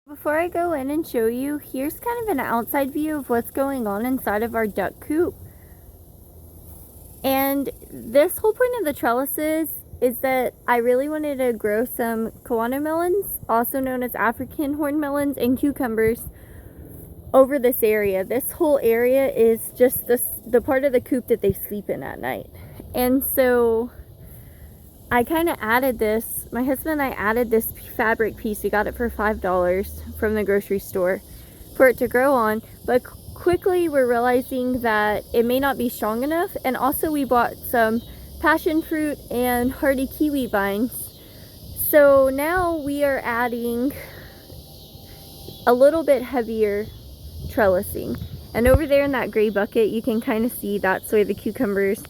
Before I go in and show you, here's kind of an outside view of what's going on inside of our duck coop. And this whole point of the trellises is that I really wanted to grow some Kiwi melons, also known as African horn melons, and cucumbers over this area. This whole area is just the part of the coop that they sleep in at night. And so I kind of added this, my husband and I added this fabric piece. We got it for $5 from the grocery store for it to grow on, but quickly we're realizing that it may not be strong enough. And also we bought some Passionfruit and hardy Kiwi vines. So now we are adding a little bit heavier trellising. And over there in that gray bucket, you can kind of see that's where the cucumbers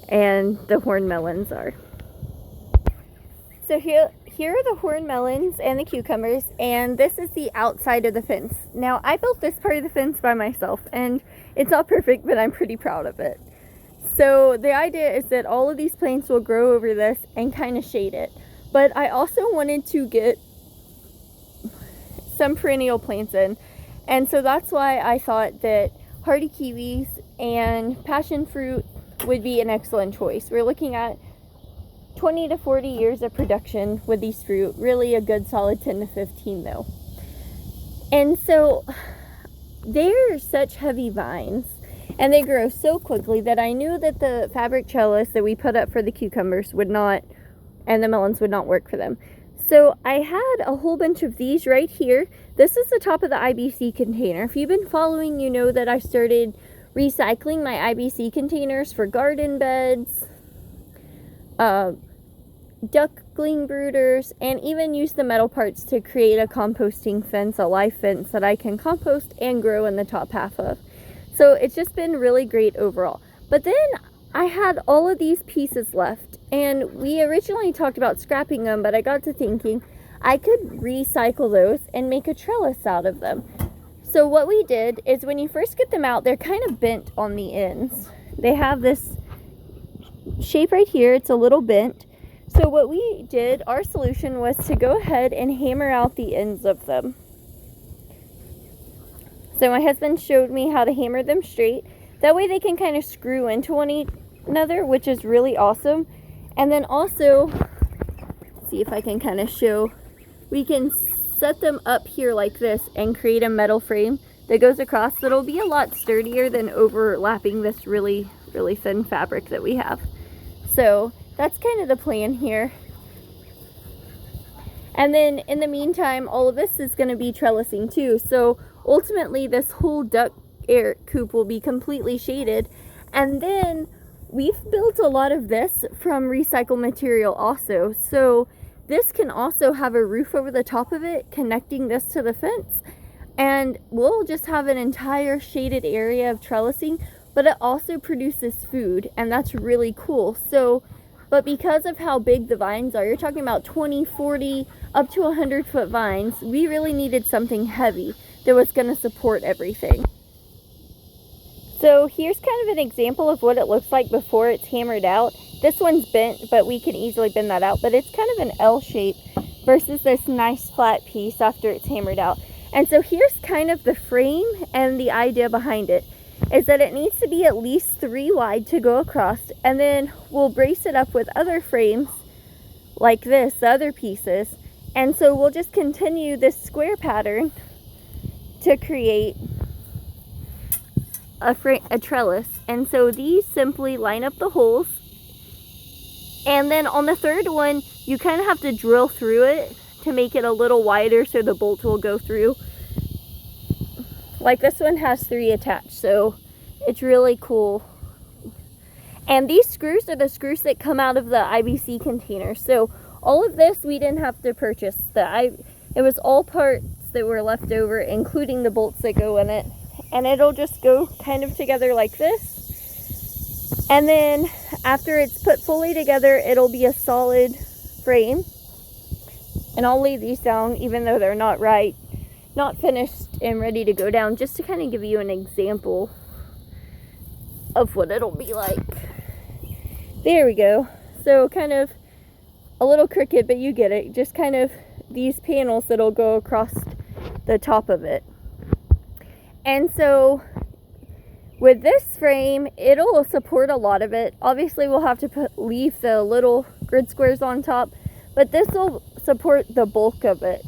and the horn melons are. So here are the horn melons and the cucumbers, and this is the outside of the fence. Now, I built this part of the fence by myself, and it's not perfect, but I'm pretty proud of it. So the idea is that all of these plants will grow over this and kind of shade it. But I also wanted to get some perennial plants in, and so that's why I thought that hardy kiwis and passion fruit would be an excellent choice. We're looking at 20 to 40 years of production with these fruit, really a good solid 10 to 15 though. And so they're such heavy vines and they grow so quickly that I knew that the fabric trellis that we put up for the cucumbers would not, and the melons would not work for them. So I had a whole bunch of these right here. This is the top of the IBC container. If you've been following, you know that I started recycling my IBC containers for garden beds, duckling brooders, and even use the metal parts to create a composting fence, a live fence that I can compost and grow in the top half of. So it's just been really great overall. But then I had all of these pieces left, and we originally talked about scrapping them, but I got to thinking I could recycle those and make a trellis out of them. So what we did is when you first get them out, they're kind of bent on the ends. They have this shape right here, it's a little bent. So what we did, our solution was to go ahead and hammer out the ends of them. So my husband showed me how to hammer them straight. That way they can kind of screw into one another, which is really awesome. And then also, see if I can kind of show, we can set them up here like this and create a metal frame that goes across. That'll be a lot sturdier than overlapping this really, really thin fabric that we have. So that's kind of the plan here. And then in the meantime, all of this is going to be trellising too. So ultimately this whole duck air coop will be completely shaded. And then we've built a lot of this from recycled material also. So this can also have a roof over the top of it, connecting this to the fence. And we'll just have an entire shaded area of trellising, but it also produces food, and that's really cool. So, but because of how big the vines are, you're talking about 20, 40, up to 100-foot vines, we really needed something heavy that was going to support everything. So here's kind of an example of what it looks like before it's hammered out. This one's bent, but we can easily bend that out, but it's kind of an L shape versus this nice flat piece after it's hammered out. And so here's kind of the frame, and the idea behind it is that it needs to be at least 3 wide to go across, and then we'll brace it up with other frames like this, the other pieces. And so we'll just continue this square pattern to create a trellis. And so these simply line up the holes, and then on the third one you kind of have to drill through it to make it a little wider so the bolt will go through. Like this one has 3 attached, so it's really cool. And these screws are the screws that come out of the IBC container. So all of this we didn't have to purchase. It was all parts that were left over, including the bolts that go in it. And it'll just go kind of together like this. And then after it's put fully together, it'll be a solid frame. And I'll lay these down even though they're not finished and ready to go down, just to kind of give you an example of what it'll be like. There we go. So kind of a little crooked, but you get it. Just kind of these panels that'll go across the top of it. And so with this frame, it'll support a lot of it. Obviously, we'll have to leave the little grid squares on top, but this will support the bulk of it.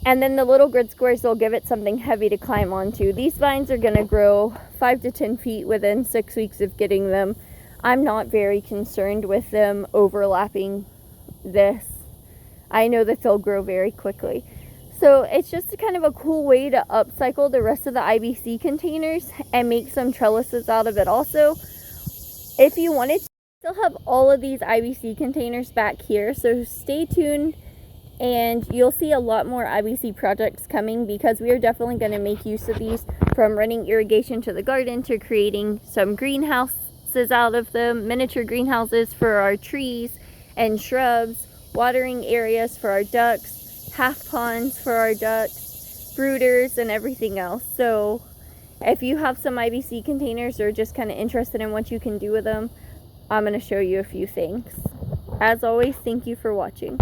And then the little grid squares will give it something heavy to climb onto. These vines are going to grow 5 to 10 feet within 6 weeks of getting them. I'm not very concerned with them overlapping this. I know that they'll grow very quickly. So it's just kind of a cool way to upcycle the rest of the IBC containers and make some trellises out of it also. If you wanted to, still have all of these IBC containers back here, so stay tuned and you'll see a lot more IBC projects coming, because we are definitely going to make use of these, from running irrigation to the garden to creating some greenhouses out of them, miniature greenhouses for our trees and shrubs, watering areas for our ducks, half ponds for our ducks, brooders, and everything else. So if you have some IBC containers or just kind of interested in what you can do with them, I'm going to show you a few things. As always, thank you for watching.